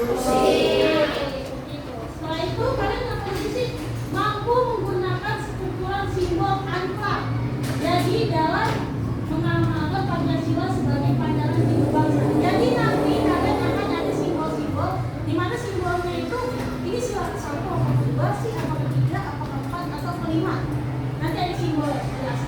Setelah itu kalian komposisi mampu menggunakan sekumpulan simbol ankla. Jadi dalam mengamalkan Pancasila sebagai pandangan hidup bangsa. Jadi nanti kalian akan ada simbol-simbol di mana simbolnya itu ini sila ke-1, apa ke-2 sih, apa ke-3, apa ke-4 atau ke-5. Nanti ada simbol jelas.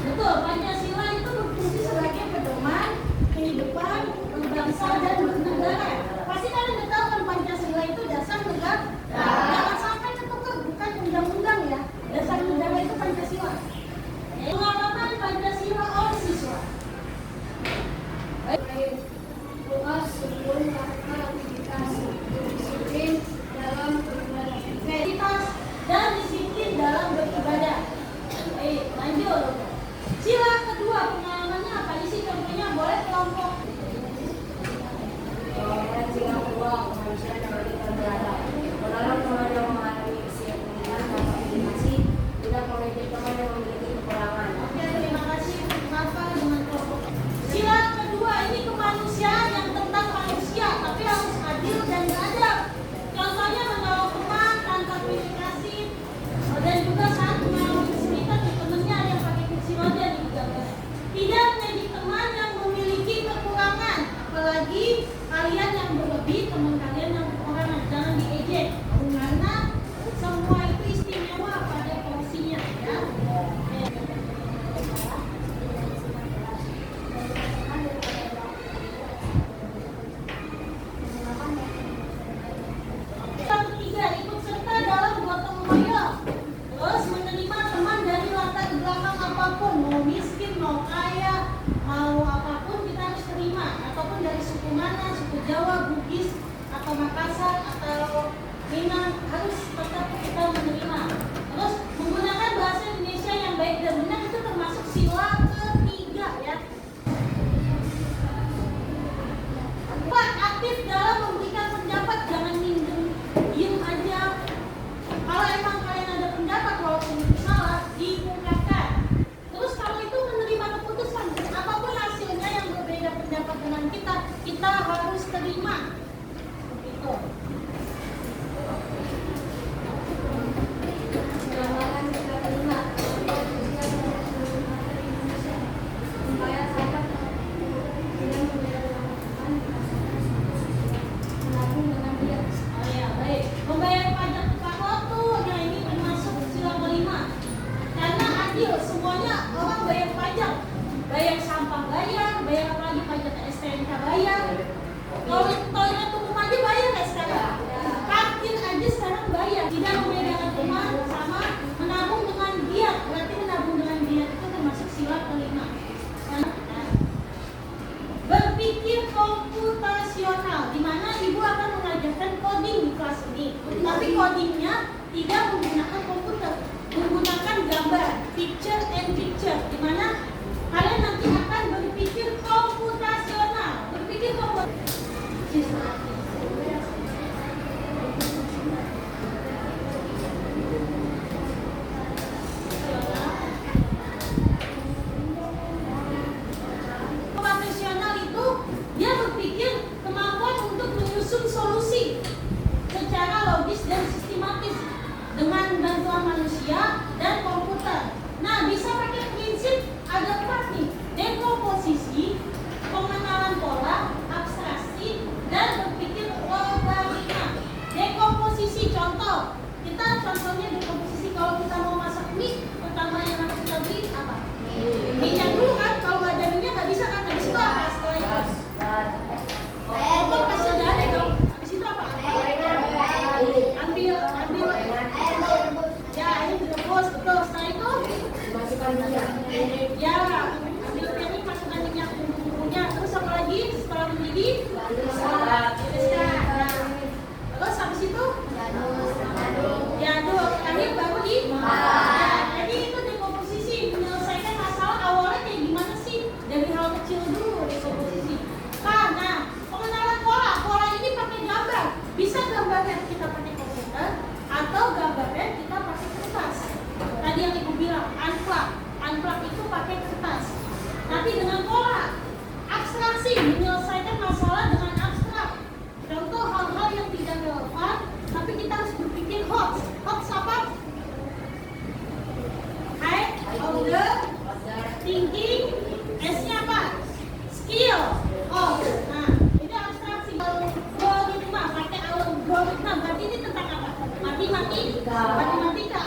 Betul, Pancasila itu berfungsi sebagai pedoman kehidupan berbangsa dan bernegara. Pasti kalian udah tahu kan Pancasila itu dasar negara. Jangan sampai ketukar, bukan undang-undang ya. Dasar negara itu Pancasila. Pengalaman Pancasila oleh siswa. Luas sebelum melakukan aktivitas disiplin dalam beribadah. Aktivitas dan disiplin dalam beribadah. Baik, lanjut. Sila kedua, pengalamannya apa? Isi contohnya boleh kelompok. Sila kedua, kemanusiaan dalam beribadah. Dalam teman yang mengalami usia pendidikan dan komunikasi, tidak memiliki teman yang memiliki kekurangan. Oke, terima kasih. Kenapa dengan kelompok? Sila kedua ini kemanusiaan yang tentang manusia, tapi harus adil dan beradab. Contohnya menolong teman tanpa pilih kasih, dan juga saat mengalami kesulitan di temannya ada yang pakai kursi roda di gambar. Tidak menjadi teman yang memiliki kekurangan, apalagi kalian yang berlebih, teman kalian yang kekurangan. Jangan diejek, karena semua itu istimewa pada porsinya ya. Yang ketiga, ikut serta dalam gotong royong. Terus menerima teman dari latar belakang apapun, mau miskin, mau kaya, mau apapun kita harus terima. Ataupun dari suku mana, suku Jawa, Bugis, atau Makassar, atau Minang, harus tetap kita menerima. Terus menggunakan bahasa Indonesia yang baik dan benar itu termasuk sila ketiga ya. 4. Aktif dalam memberikan pendapat, jangan diem aja. Kalau emang kalian ada pendapat walaupun itu salah, diungkapkan. Terus kalau itu menerima keputusan, apapun hasilnya yang berbeda pendapat dengan kita harus terima. Begitu. Pengembangan sila kelima, supaya sahabat dengan menabung dengan dia. Oh ya, baik. Membayar pajak tepat waktu, nah ini termasuk sila kelima. Karena adil, semuanya orang bayar pajak. Bayar sampah bayar apalagi pajak STNK bayar. Toilet umum aja bayar ya sekarang. Parkir aja sekarang bayar. Tidak membedakan teman sama menabung dengan giat. Berarti menabung dengan giat itu termasuk sila kelima. Berpikir komputasional, di mana ibu akan mengajarkan coding di kelas ini. Tapi codingnya tidak menggunakan komputer, menggunakan gambar, picture and picture, di mana kalian nanti akan berpikir komputasional, berpikir komputasional. Komputasional itu dia berpikir kemampuan untuk menyusun solusi secara logis dan sistematis dengan bantuan manusia dan komputer. Nah, bisa pakai prinsip ada 4 nih: dekomposisi, pengenalan pola, abstraksi, dan berpikir logaritma. Dekomposisi, contoh, kita contohnya dekomposisi kalau kita mau masak mie, pertama yang harus kita beli apa? Minyak dulu kan, kalau nggak ada minyak nggak bisa kan, habis itu apa setelah itu? Kompor pasti udah ada dong, habis itu apa? Ambil ya, ini direbus, betul. Setelah itu Masukkan minyak. ya, ambil piring, masukkan minyak bumbu-bumbunya. Terus apa lagi? Setelah mendidih, tiriskan. Nah, terus habis itu diaduk. Terakhir baru di jadi itu dekomposisi, menyelesaikan masalah awalnya kayak gimana sih? Dari hal kecil dulu dekomposisi. Nah, pengenalan pola ini pakai gambar. Bisa gambarnya kita pakai komputer atau gambarnya kita pakai kertas. Tadi yang ibu bilang unplug itu pakai kertas. Tapi dengan pola abstrak abstraksi, menyelesaikan masalah dengan abstrak. Contoh hal-hal yang tidak relevan, tapi kita harus berpikir hoax. Hoax apa? High order thinking, S-nya apa? Skill. Oh, nah itu abstraksi. Algoritma, pakai algoritma, berarti ini tentang apa? Matematika.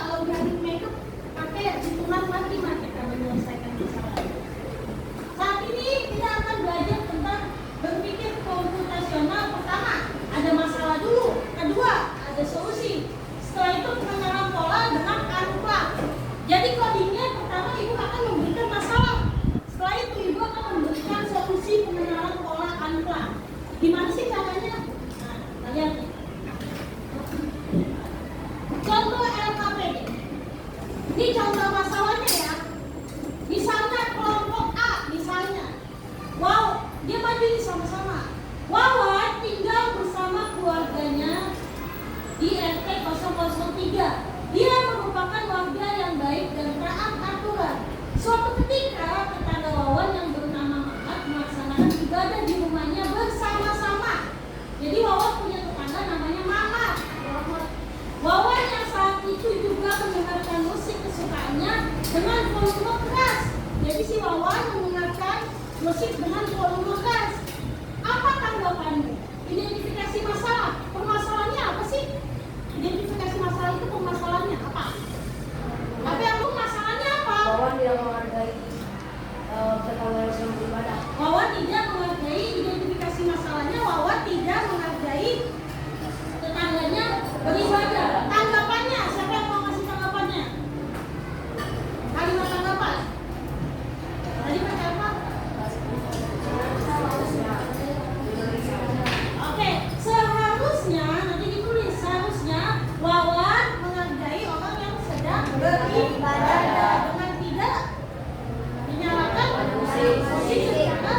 Algoritma itu pakai hitungan matematika menyelesaikan masalah. Saat ini kita akan belajar tentang berpikir komputasional. Pertama, ada masalah dulu. Kedua, ada solusi. Setelah itu pengenalan pola dengan unplug. Jadi codingnya pertama ibu akan memberikan masalah. Setelah itu ibu akan memberikan solusi pengenalan pola unplug. Gimana sih caranya? Nah, kita lihat nih. Contoh LKPD. Ini contoh masalahnya ya. Misalnya kelompok A, misalnya. Wow, dia maju nih sama-sama. Wawan tinggal bersama keluarganya di RT 003. Dia merupakan warga yang baik dan taat aturan. Suatu ketika tetangga Wawan yang bernama Mamat melaksanakan ibadah di rumahnya bersama-sama. Jadi Wawan punya tetangga namanya Mamat. Wawan yang saat itu juga mendengarkan musik kesukaannya dengan volume keras. Jadi si Wawan mendengarkan musik dengan volume keras. Apa tanggapanmu? Identifikasi masalah. Permasalahannya apa sih? Identifikasi masalah itu permasalahannya apa? Tapi aku masalahnya apa? Wawan tidak menghargai tetangga yang sedang beribadah. Wawan tidak menghargai identifikasi masalahnya. Wawan tidak menghargai tetangganya beribadah. Tanggapannya, siapa yang mau kasih tanggapannya? Kalimat tanggapan. Tadi pakai apa? Oke, seharusnya nanti ditulis seharusnya Wawan menghargai orang yang sedang beribadah dengan tidak menyalakan musik secara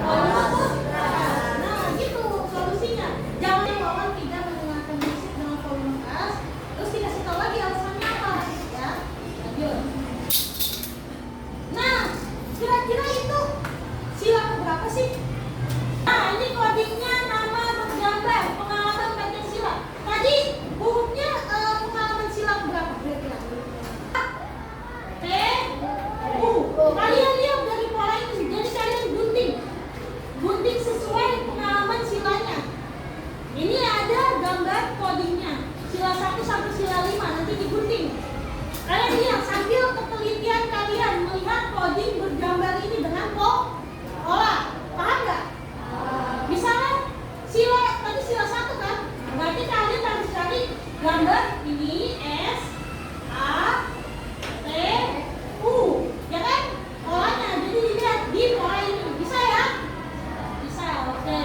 volume keras. Nah, gitu solusinya. Jangan Wawan tidak mendengarkan musik dengan volume keras, terus dikasih tahu lagi alasannya apa, ya. Lanjut. Nah, kira-kira itu sila berapa sih? Nah, ini codingnya nama bergambar pengalaman Pancasila. Tadi hurufnya pengalaman sila berapa kira-kira? T, U. Kalian lihat dari pola itu, jadi kalian gunting sesuai pengalaman silanya. Ini ada gambar codingnya, sila 1 sampai sila 5 nanti digunting. Kalian lihat sambil ketelitian kalian melihat coding bergambar ini dengan pola, paham nggak? Misalnya tadi sila 1 kan, berarti kalian harus cari gambar ini S, A, T, U, ya kan? Polanya, jadi dilihat di pola ini, bisa ya? Bisa, oke.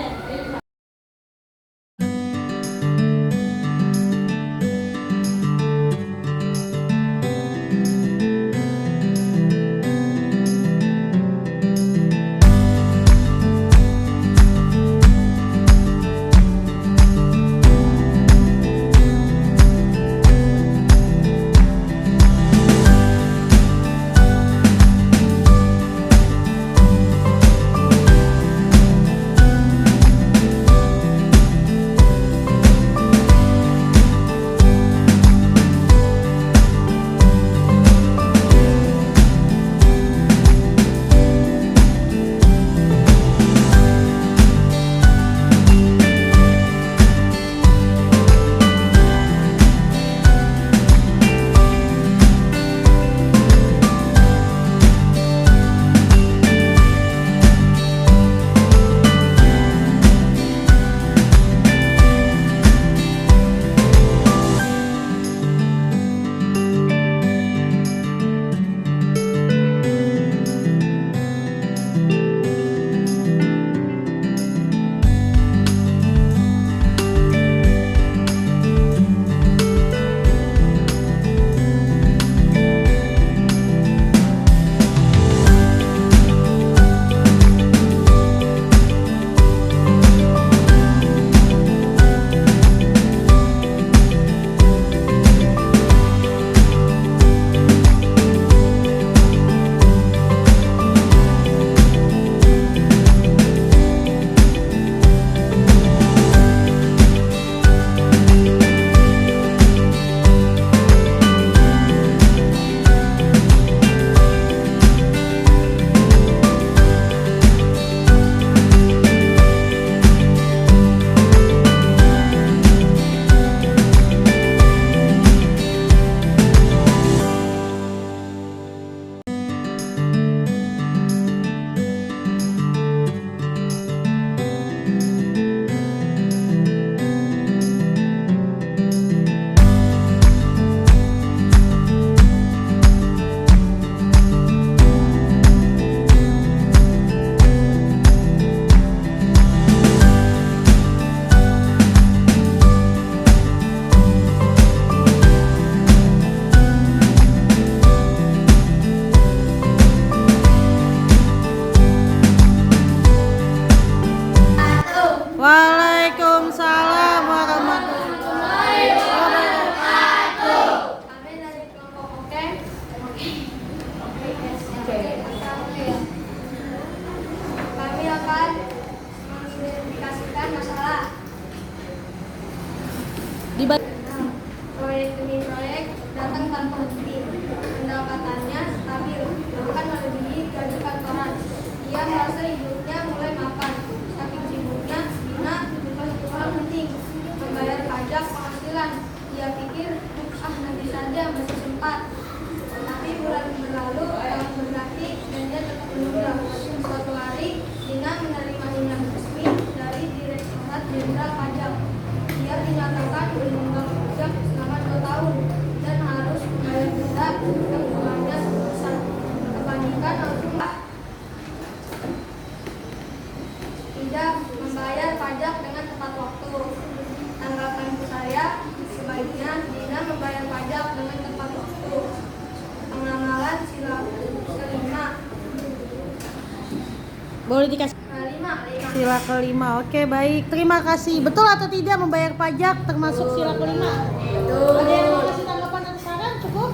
Boleh dikasih Lima. sila kelima. Oke, baik. Terima kasih. Betul atau tidak membayar pajak termasuk sila kelima? Betul. Ada yang mau kasih tanggapan atau saran? Cukup?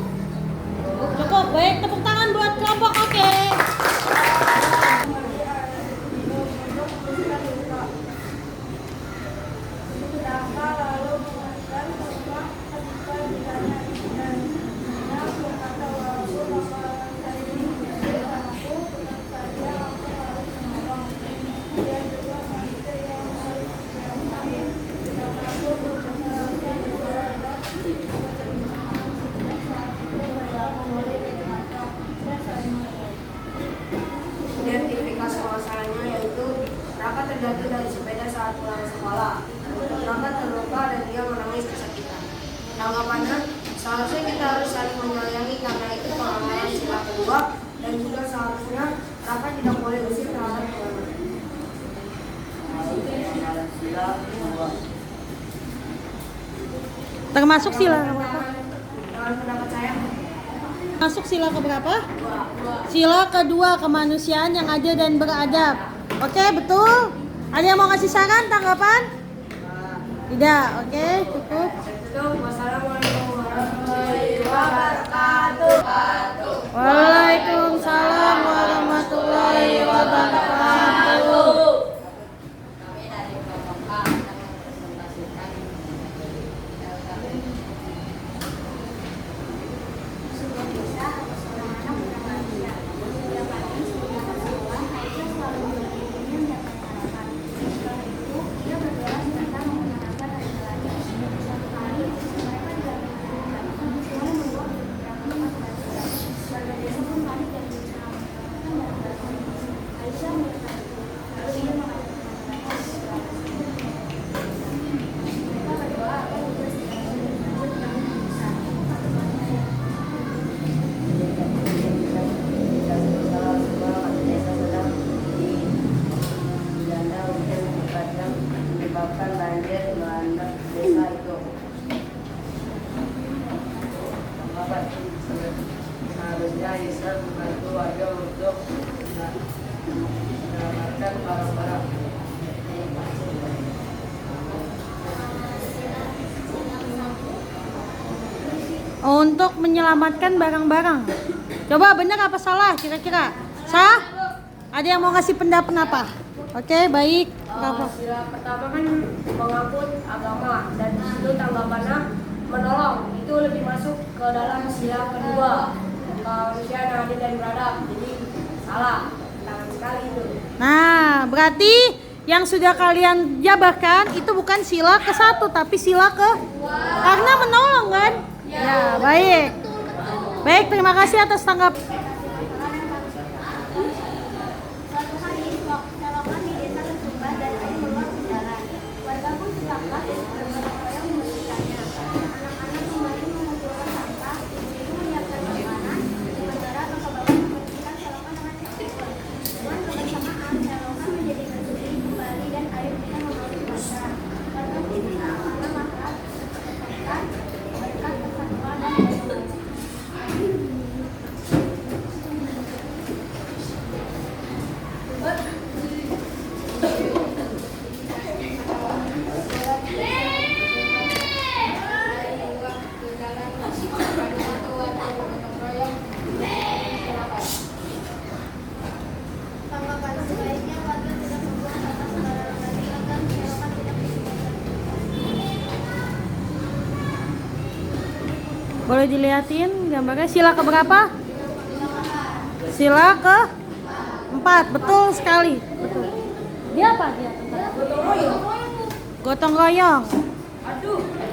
Cukup. Baik, tepuk tangan buat kelompok oke. Identifikasi masalahnya yaitu Raka terjatuh dari sepeda saat pulang sekolah. Raka terluka dan dia menangis kesakitan. Tanggapannya, seharusnya kita harus saling menyayangi karena itu pelanggaran sila kedua dan juga seharusnya Raka tidak boleh usir terhadap teman. Termasuk sila keberapa? Dengan pendapat saya, Masuk sila keberapa? Sila kedua, kemanusiaan yang adil dan beradab. Oke, betul. Ada yang mau kasih saran, tanggapan? Tidak. Oke, cukup. wassalamualaikum warahmatullahi wabarakatuh. Waalaikumsalam warahmatullahi wabarakatuh. Menyebabkan banjir melanda desa itu. Seharusnya Islam membantu warga untuk menyelamatkan barang-barang. Untuk menyelamatkan barang-barang. Coba benar apa salah kira-kira? Sah? Ada yang mau kasih pendapat apa? Oke, baik. Berapa? Sila pertama kan mengangkut agama dan di situ tanggapannya menolong. Itu lebih masuk ke dalam sila kedua. Kemanusiaan yang adil dan beradab. Jadi salah. Tangan sekali itu. Nah, berarti yang sudah kalian jabarkan itu bukan sila ke-1 tapi sila ke karena menolong kan? Ya, baik. Baik, terima kasih atas tanggap. Suatu hari, selokan di desa tersumbat dan air meluap ke jalan. Warga pun sepakat untuk bergotong-royong membersihkannya. Anak-anak kembali mengumpulkan sampah, ibu menyiapkan makanan, sementara bapak-bapak membersihkan selokan dengan telepon. Dengan kebersamaan, selokan menjadi bersih kembali dan air tidak mengalir masa. Warga pun bersama-sama makan, berkat persatuan dan kesatuan. Tanggapan sebaiknya warga tidak membuang sampah sembarangan lagi agar selokan tidak menjadi. Boleh dilihatin gambarnya sila ke berapa? Sila ke 4. Betul sekali. Betul. Dia apa dia? Gotong royong.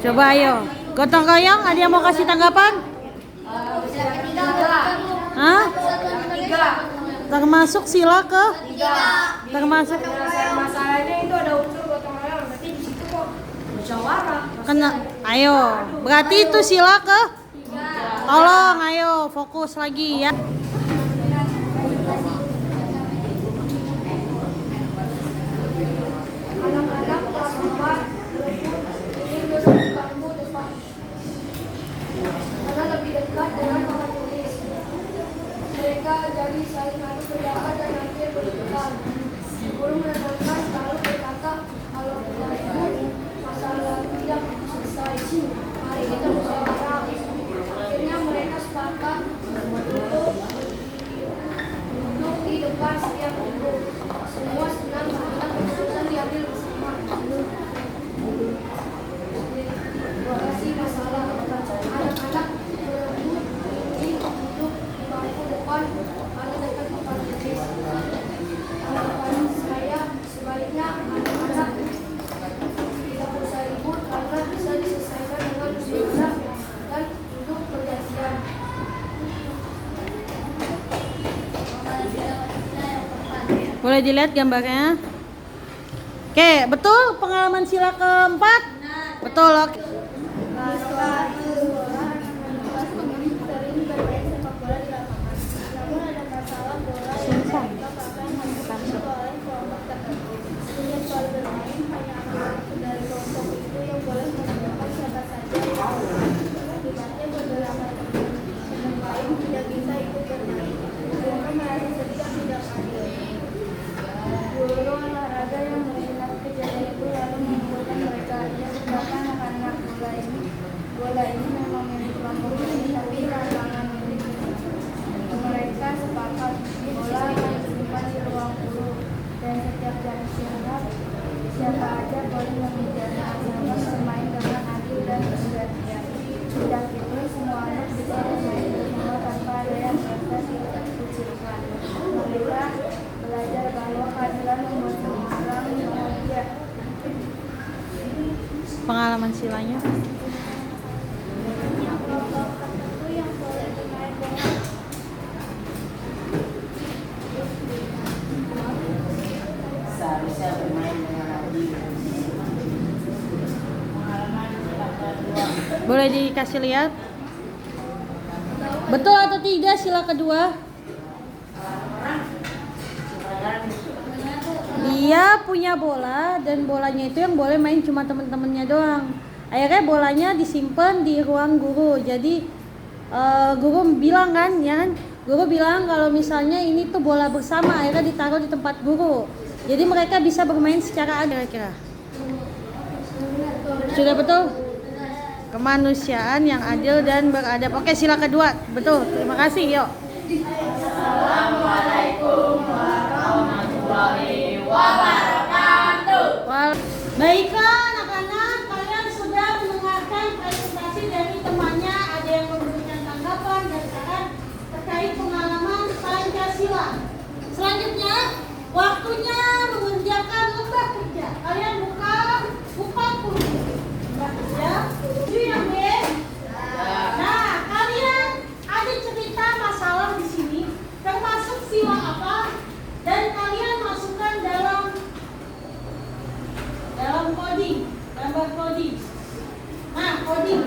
Coba ayo. Gotong royong, ada yang mau kasih tanggapan? Sila ketiga. Hah? Tiga. Termasuk sila ke? Termasuk Masalahnya itu ada unsur gotong royong. Berarti di situ kok musyawarah. kena. Ayo. Berarti itu sila ke? Tolong, ayo fokus lagi ya. Anak-anak kelas 4 ingin duduk di bangku depan karena lebih dekat dengan papan tulis. Mereka jadi saling adu pendapat dan hampir berdebat. Guru menekankan selalu berkata, kalau kita ibu masalah tidak selesai, mari kita musyawarah. Akhirnya mereka sepakat duduk di depan setiap guru. Semua senang karena keputusan diambil bersama. Lokasi masalah anak-anak berebut duduk di bangku depan paling dekat tempat tulis. Harapan saya sebaliknya anak-anak tidak usah ribut karena bisa diselesaikan dengan musyawarah dan duduk perjanjian. Boleh dilihat gambarnya? Oke, betul pengalaman sila keempat? Betul, oke. Sering bermain sepak bola di lapangan. Namun ada masalah bola yang mereka pakai hanya dimiliki oleh kelompok tertentu. Setiap kali bermain hanya anak-anak dari kelompok itu yang boleh menggunakan siapa saja yang mau. Akibatnya beberapa teman yang lain tidak bisa ikut bermain. Mereka merasa sedih dan tidak adil. Guru olahraga yang melihat kejadian itu lalu mengumpulkan mereka. Dia berkata anak-anak bola ini memang milik kelompok ini, tapi lapangan milik mereka sepakat bola akan disimpan di ruang guru dan setiap jam istirahat siapa aja boleh memijanya asalkan bermain dengan adil dan bergantian. Tidak itu semua anak bisa bermain bersama tanpa ada yang merasa dikucilkan. Mereka belajar bahwa keadilan membuat semua orang bahagia. Pengalaman silanya. Kelompok tertentu yang boleh bermain bola Seharusnya bermain dengan adil. Boleh dikasih lihat? Betul atau tidak sila kedua? Dia punya bola dan bolanya itu yang boleh main cuma teman-temannya doang. Akhirnya bolanya disimpan di ruang guru. Jadi guru bilang kan, ya kan? Guru bilang kalau misalnya ini tuh bola bersama, akhirnya ditaruh di tempat guru. Jadi mereka bisa bermain secara adil kira-kira. Sudah betul? Kemanusiaan yang adil dan beradab. Oke, sila kedua. Betul. Terima kasih. Yuk. Assalamualaikum warahmatullahi wabarakatuh. Baiklah anak-anak, kalian sudah mendengarkan presentasi dari temannya. Ada yang memberikan tanggapan dan saran terkait pengalaman Pancasila. Selanjutnya, waktunya mengerjakan lembah kerja. Kalian buka buku. Lembah kerja. Itu yang B. Nah, kalian ada cerita masalah di sini, termasuk sila apa, dan kalian masukkan dalam coding, gambar coding. Nah, coding.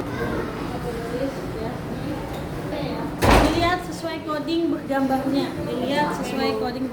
Dilihat sesuai coding gambarnya. Dilihat sesuai coding.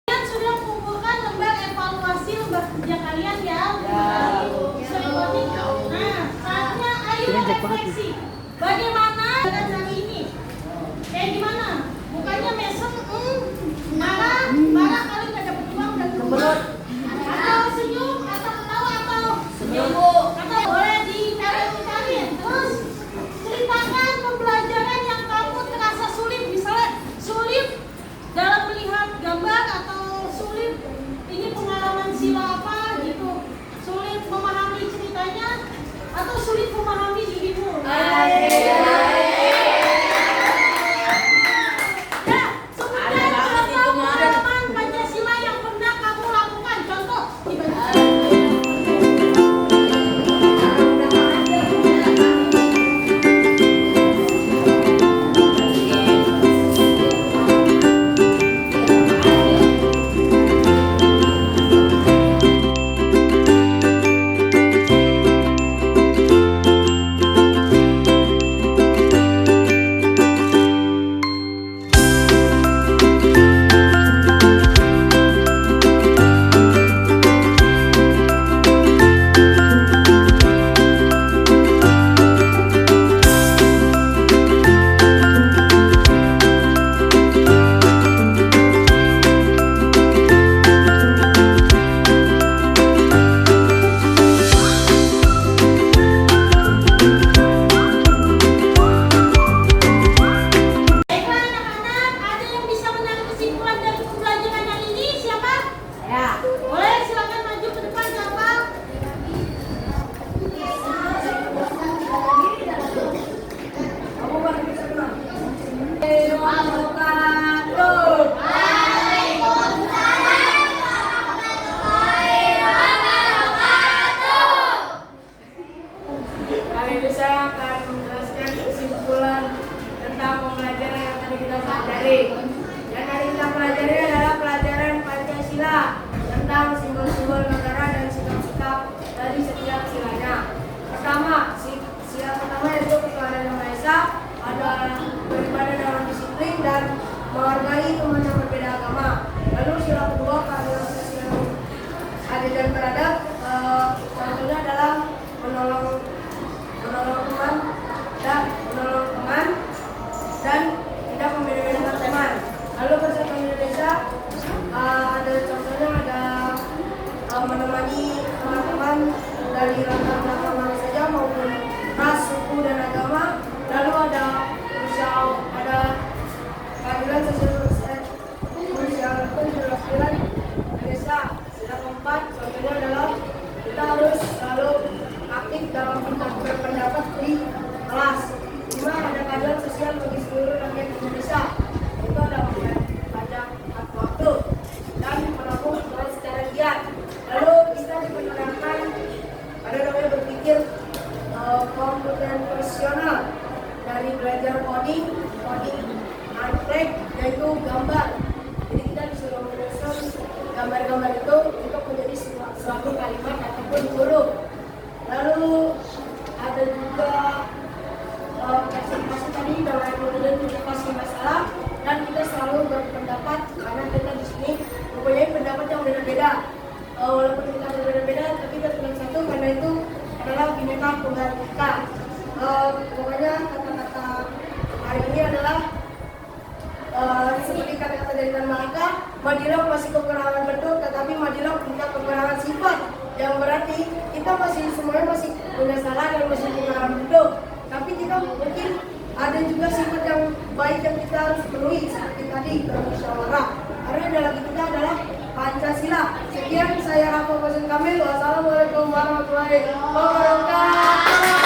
Kalian sudah mengumpulkan lembar evaluasi lembar kerja kalian ya? Sesuai coding. Nah, saatnya ayo refleksi. Bagaimana dengan hari ini? Kayak gimana? Mukanya mesem, marah kali nggak dapat uang dan rumah. Atau senyum, atau ketawa, atau senyum. Atau boleh dicari. Terus ceritakan pembelajaran yang kamu terasa sulit. Misalnya sulit dalam melihat gambar atau sulit ini pengalaman sila apa gitu. Sulit memahami ceritanya atau sulit memahami dirimu. Ya, sebutkan contoh pengalaman Pancasila yang pernah kamu lakukan. Contoh Ya, boleh silakan maju ke depan siapa? Kamu bagi bisa kenal. Wabarakatuh. Kali ini saya akan menjelaskan kesimpulan tentang pembelajaran yang tadi kita pelajari. Yang tadi kita pelajari adalah pelajaran Pancasila tentang simbol-simbol negara dan sikap-sikap dari setiap silanya. Pertama, sila pertama yaitu ketuhanan yang Maha Esa, ada beribadah dalam disiplin dan menghargai teman yang berbeda agama. Lalu sila kedua keadilan sosial adil dan beradab, contohnya adalah menolong teman dan tidak membeda-bedakan teman. Lalu persatuan Indonesia, ada contohnya ada menemani teman-teman dari latar belakang mana saja maupun ras, suku dan agama. Lalu ada keadilan sosial Indonesia. Sila keempat contohnya adalah kita harus selalu aktif dalam berpendapat di kelas. Lima, ada keadilan sosial bagi seluruh rakyat Indonesia. Itu ada pajak tepat waktu dan menabung secara giat. Lalu kita diperkenalkan ada namanya berpikir kompeten profesional dari belajar coding, artwork, yaitu gambar. Jadi kita disuruh menyusun gambar-gambar itu untuk menjadi suatu kalimat ataupun huruf. Lalu ada juga klasifikasi tadi dalam mengidentifikasi masalah dan kita selalu berpendapat karena kita di sini mempunyai pendapat yang berbeda-beda. Walaupun kita berbeda-beda tapi kita cuma satu karena itu adalah Bhinneka Tunggal Ika. Pokoknya kata-kata hari ini adalah seperti kata-kata dari Tan Malaka, Madinah masih kekurangan bentuk tetapi Madinah punya kekurangan sifat, yang berarti kita semuanya masih punya salah dan masih kekurangan bentuk, tapi kita mungkin ada juga sifat yang baik yang kita harus penuhi seperti tadi bermusyawarah. Karena ideologi kita adalah Pancasila. Sekian, saya Rafa Fauzan Kamil. Wassalamualaikum warahmatullahi wabarakatuh.